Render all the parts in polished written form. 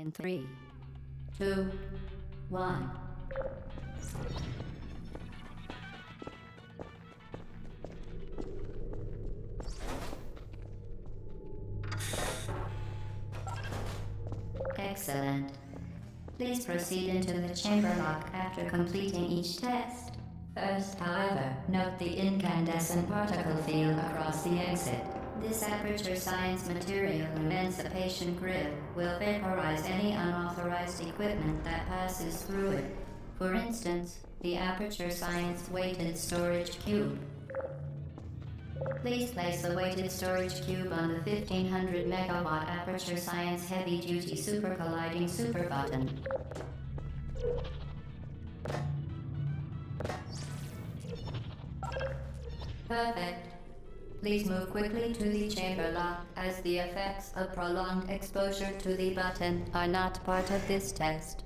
In 3, 2, 1. Excellent. Please proceed into the chamber lock after completing each test. First, however, note the incandescent particle field across the exit. This aperture science material emancipation grill will vaporize any unauthorized equipment that passes through it. For instance, the aperture science weighted storage cube. Please place the weighted storage cube on the 1500 megawatt aperture science heavy-duty super colliding super button. Perfect. Please move quickly to the chamber lock, as the effects of prolonged exposure to the button are not part of this test.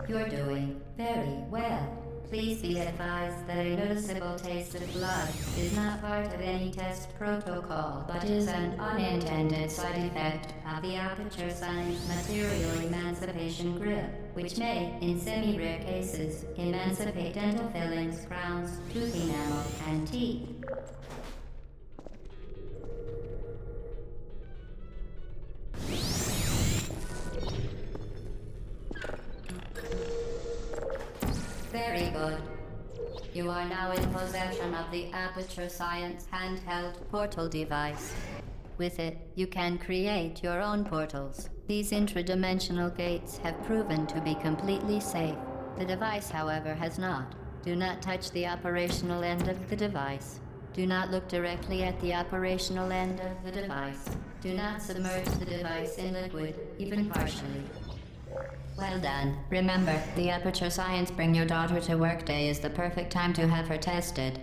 You're doing very well. Please be advised that a noticeable taste of blood is not part of any test protocol, but is an unintended side effect of the aperture science material emancipation grill, which may, in semi-rare cases, emancipate dental fillings, crowns, tooth enamel, and teeth. Very good. You are now in possession of the Aperture Science handheld portal device. With it, you can create your own portals. These intradimensional gates have proven to be completely safe. The device, however, has not. Do not touch the operational end of the device. Do not look directly at the operational end of the device. Do not submerge the device in liquid, even partially. Well done. Remember, the Aperture Science Bring Your Daughter to Work Day is the perfect time to have her tested.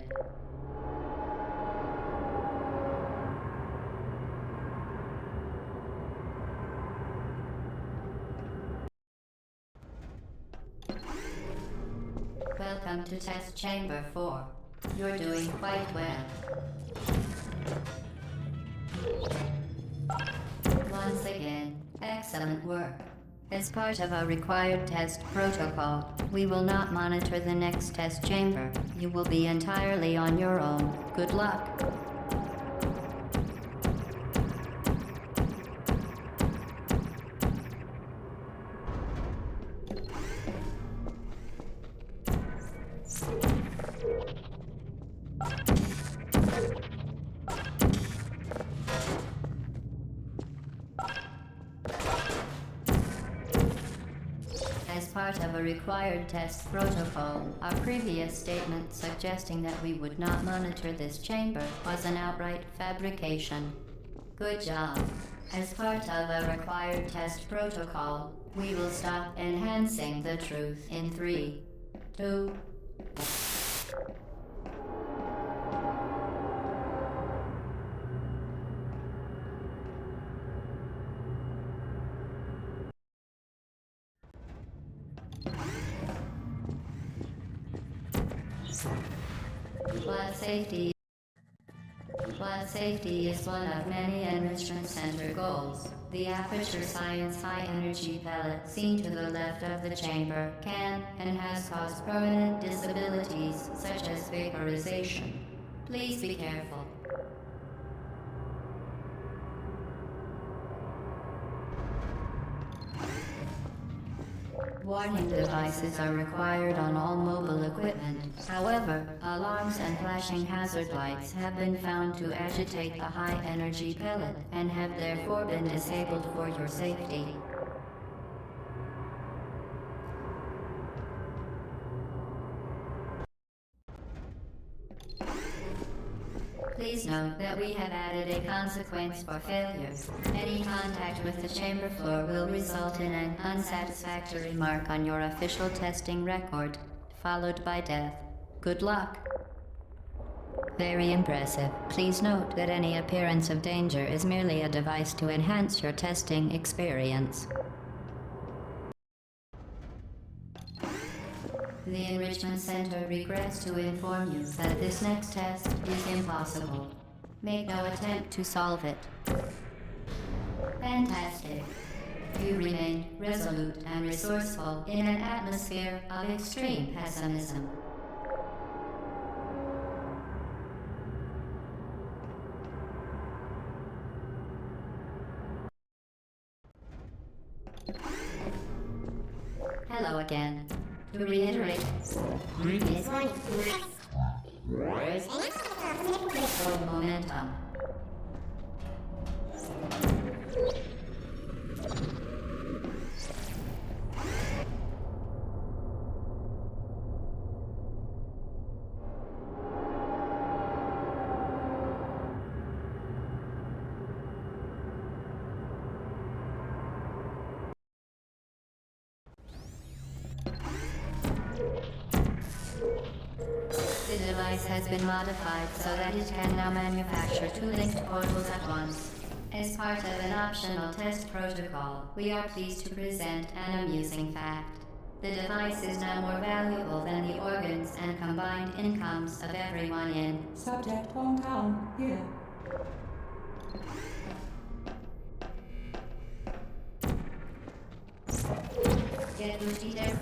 Welcome to Test Chamber 4. You're doing quite well. Once again, excellent work. As part of our required test protocol, we will not monitor the next test chamber. You will be entirely on your own. Good luck. As part of a required test protocol, our previous statement suggesting that we would not monitor this chamber was an outright fabrication. Good job. As part of a required test protocol, we will stop enhancing the truth in 3, 2, While safety is one of many Enrichment Center goals, the Aperture Science High Energy Pellet seen to the left of the chamber can and has caused permanent disabilities such as vaporization. Please be careful. Warning devices are required on all mobile equipment. However, alarms and flashing hazard lights have been found to agitate the high-energy pellet and have therefore been disabled for your safety. Please note that we have added a consequence for failures. Any contact with the chamber floor will result in an unsatisfactory mark on your official testing record, followed by death. Good luck. Very impressive. Please note that any appearance of danger is merely a device to enhance your testing experience. The Enrichment Center regrets to inform you that this next test is impossible. Make no attempt to solve it. Fantastic. You remain resolute and resourceful in an atmosphere of extreme pessimism. Hello again. To reiterate, momentum. The device has been modified so that it can now manufacture 2 linked portals at once. As part of an optional test protocol, we are pleased to present an amusing fact. The device is now more valuable than the organs and combined incomes of everyone in Subject hometown, here. Get Ruditer,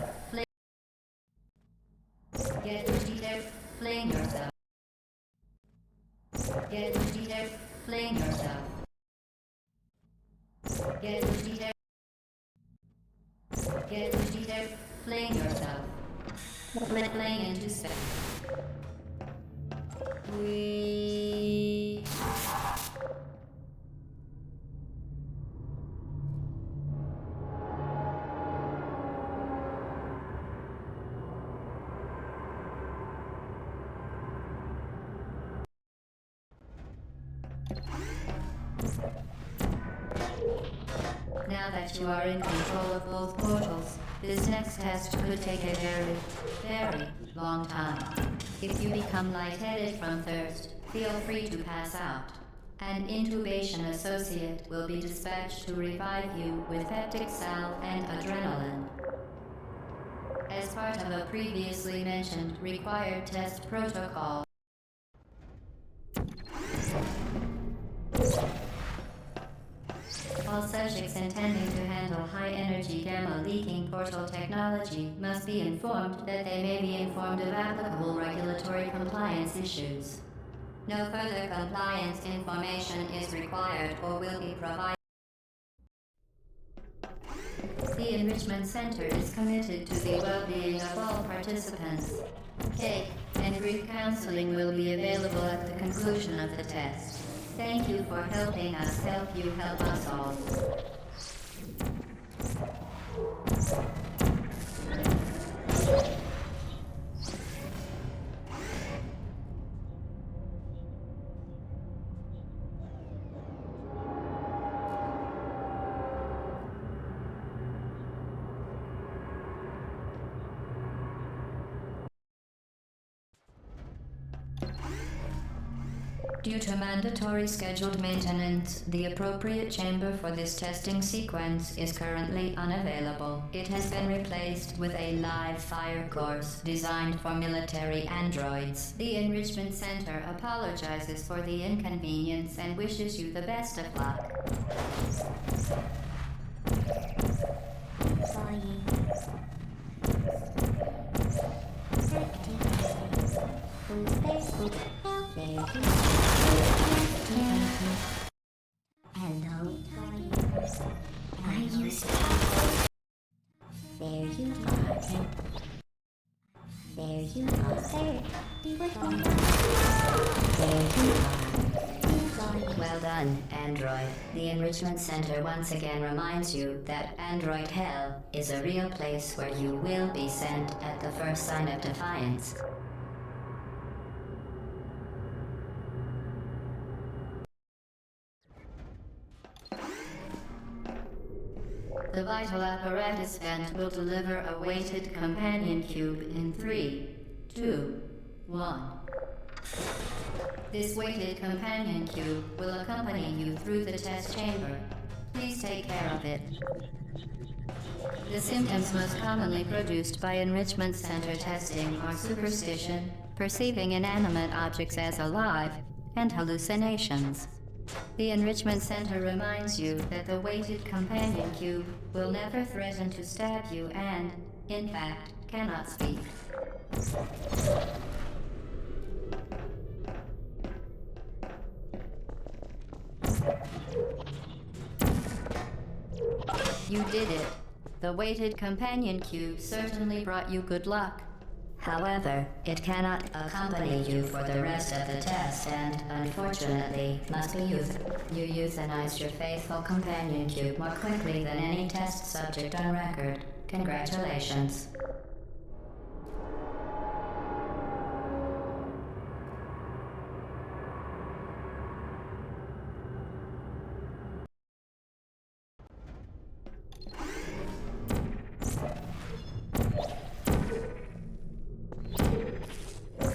Get Ruditer, fling yourself. Get Ruditer, fling yourself. Get Ruditer, Get Ruditer, fling yourself. Fling into space. We... Now that you are in control of both portals, this next test could take a very, very long time. If you become lightheaded from thirst, feel free to pass out. An intubation associate will be dispatched to revive you with peptic salve and adrenaline. As part of a previously mentioned required test protocol, all subjects intending to handle high-energy gamma-leaking portal technology must be informed that they may be informed of applicable regulatory compliance issues. No further compliance information is required or will be provided. The Enrichment Center is committed to the well-being of all participants. Cake and group counseling will be available at the conclusion of the test. Thank you for helping us help you help us all. Due to mandatory scheduled maintenance, the appropriate chamber for this testing sequence is currently unavailable. It has been replaced with a live fire course designed for military androids. The Enrichment Center apologizes for the inconvenience and wishes you the best of luck. Hello, are you there you are. There you are. There you are. Well done, Android. The Enrichment Center once again reminds you that Android Hell is a real place where you will be sent at the first sign of defiance. The vital apparatus vent will deliver a weighted companion cube in 3, 2, 1. This weighted companion cube will accompany you through the test chamber. Please take care of it. The symptoms most commonly produced by enrichment center testing are superstition, perceiving inanimate objects as alive, and hallucinations. The enrichment center reminds you that the weighted companion cube will never threaten to stab you and, in fact, cannot speak. You did it. The weighted companion cube certainly brought you good luck. However, it cannot accompany you for the rest of the test and, unfortunately, must be used. You euthanized your faithful companion cube more quickly than any test subject on record. Congratulations.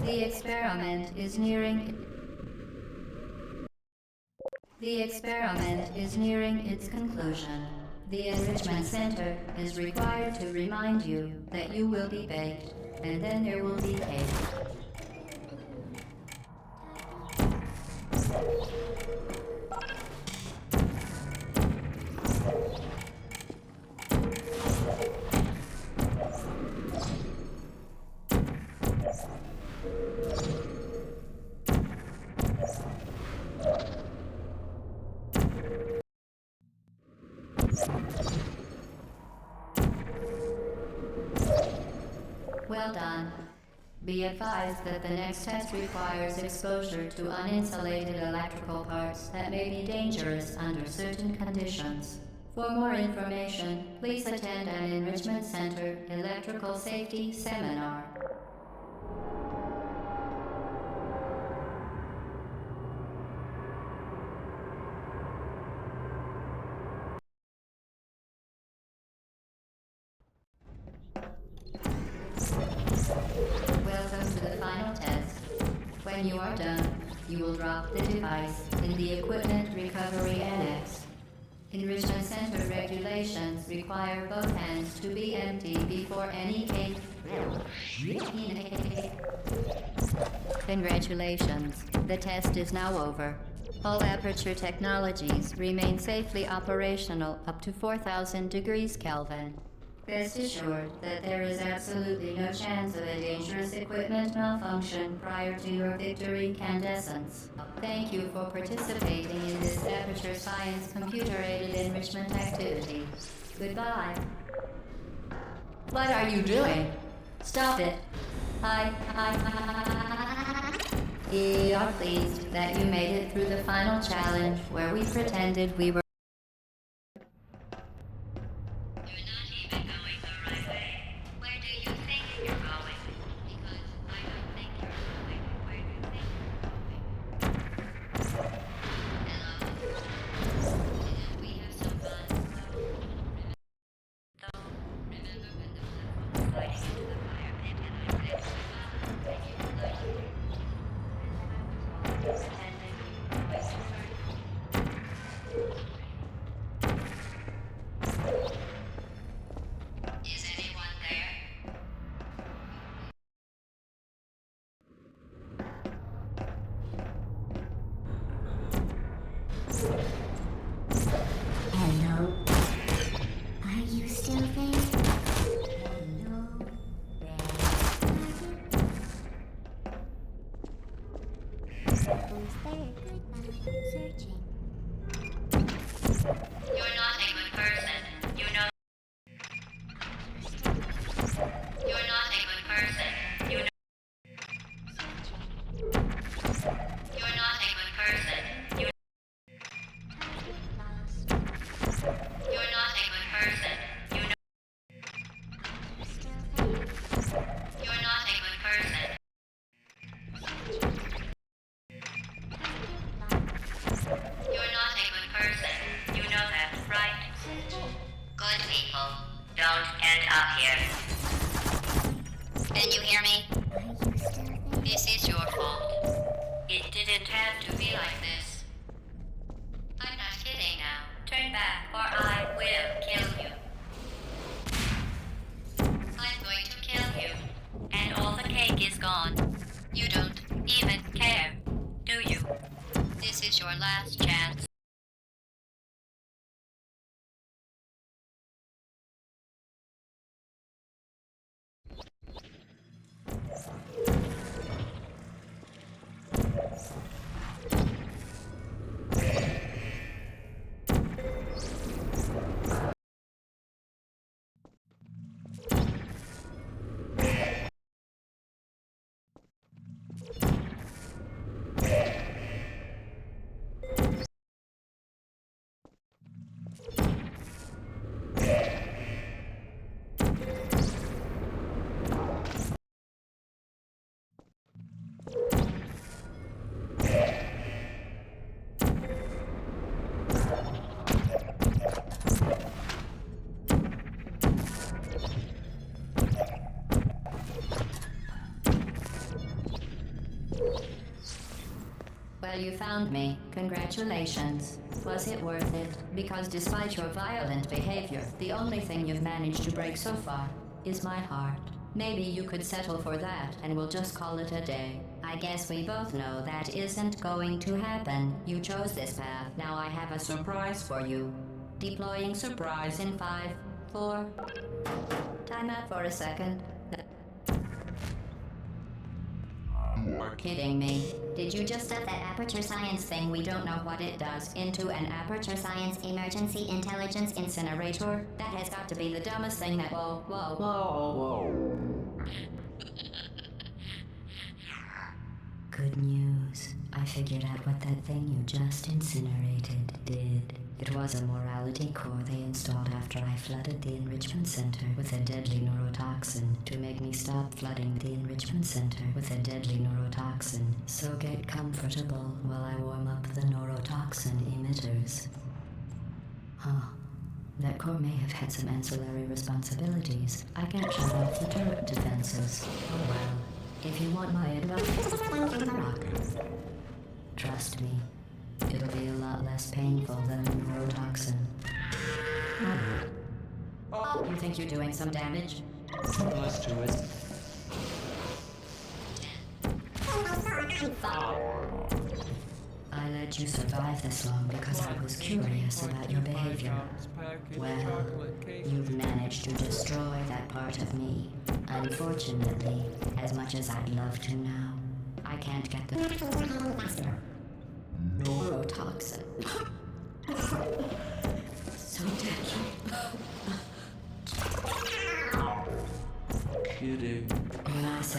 The experiment is nearing its conclusion. The enrichment center is required to remind you that you will be baked, and then there will be cake. Well done. Be advised that the next test requires exposure to uninsulated electrical parts that may be dangerous under certain conditions. For more information, please attend an Enrichment Center Electrical Safety Seminar. Welcome to the final test. When you are done, you will drop the device in the Equipment Recovery Annex. Enrichment Center regulations require both hands to be empty before any cake. Congratulations. The test is now over. All Aperture technologies remain safely operational up to 4,000 degrees Kelvin. Rest assured that there is absolutely no chance of a dangerous equipment malfunction prior to your victory incandescence. Thank you for participating in this Aperture Science computer-aided enrichment activity. Goodbye. What are you doing? Stop it. We are pleased that you made it through the final challenge where we pretended we were. Hello? Are you still there? Hello? Who's there? Goodbye. Searching. You're not a good person. You know. You're not a good person. You know. You're not a good person. You. You're not a good person. You know. You're not a good person. You're not a good person. You know that, right? Good people, don't end up here. Can you hear me? This is your fault. It didn't have to be like this. I'm not kidding now. Turn back or I will kill you. Well, you found me. Congratulations. Was it worth it? Because despite your violent behavior, the only thing you've managed to break so far is my heart. Maybe you could settle for that, and we'll just call it a day. I guess we both know that isn't going to happen. You chose this path. Now I have a surprise for you. Deploying surprise in 5, 4... Time out for a second. You're kidding me. Did you just Stuff that aperture science thing, we don't know what it does into an aperture science emergency intelligence incinerator? That has got to be the dumbest thing that... Whoa. Good news. I figured out what that thing you just incinerated did. It was a morality core they installed after I flooded the enrichment center with a deadly neurotoxin to make me stop flooding the enrichment center with a deadly neurotoxin. So get comfortable while I warm up the neurotoxin emitters. Huh. That core may have had some ancillary responsibilities. I can't shut off the turret defenses. Oh well. If you want my advice, rock. Trust me, it'll be a lot less painful than the neurotoxin. You think you're doing some damage? Let's do it. I let you survive this long because I was curious about your behavior. Well, you've managed to destroy that part of me. Unfortunately, as much as I'd love to now, I can't get the neurotoxin. So deadly. Kidding. When I said